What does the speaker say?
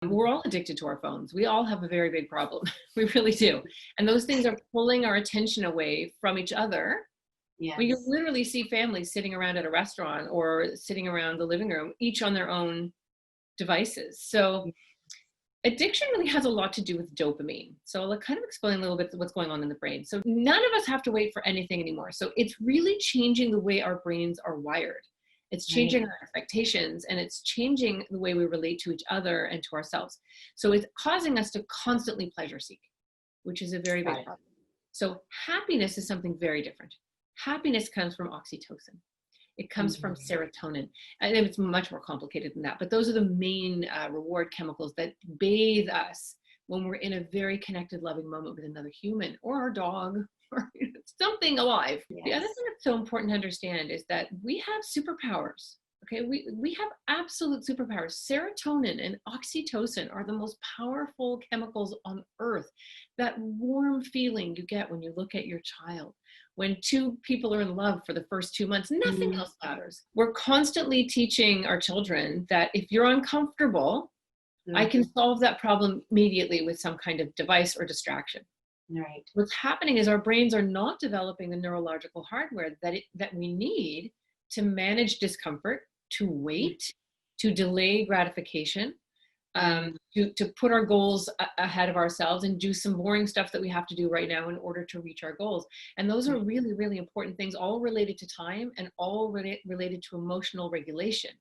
We're all addicted to our phones. We all have a very big problem. We really do. And those things are pulling our attention away from each other. Well, you Yes. literally see families sitting around at a restaurant or sitting around the living room, each on their own devices. So addiction really has a lot to do with dopamine. So I'll kind of explain a little bit what's going on in the brain. So none of us have to wait for anything anymore. So it's really changing the way our brains are wired. It's Right. changing our expectations, and it's changing the way we relate to each other and to ourselves. So it's causing us to constantly pleasure seek, which is a very Got big it. problem. So happiness is something very different. Happiness comes from oxytocin. It comes from Mhm. serotonin. And it's much more complicated than that, but those are the main reward chemicals that bathe us when we're in a very connected, loving moment with another human or our dog or something alive. The other thing Yes. that's so important to understand is that we have superpowers. Okay, we have absolute superpowers. Serotonin and oxytocin are the most powerful chemicals on earth. That warm feeling you get when you look at your child, when two people are in love for the first 2 months, nothing Mhm. else matters. We're constantly teaching our children that if you're uncomfortable, I can Mhm. solve that problem immediately with some kind of device or distraction. Right. What's happening is our brains are not developing the neurological hardware that we need to manage discomfort, to wait, to delay gratification, Mhm. to put our goals ahead of ourselves and do some boring stuff that we have to do right now in order to reach our goals. And those are Right. really, really important things, all related to time and all related to emotional regulation.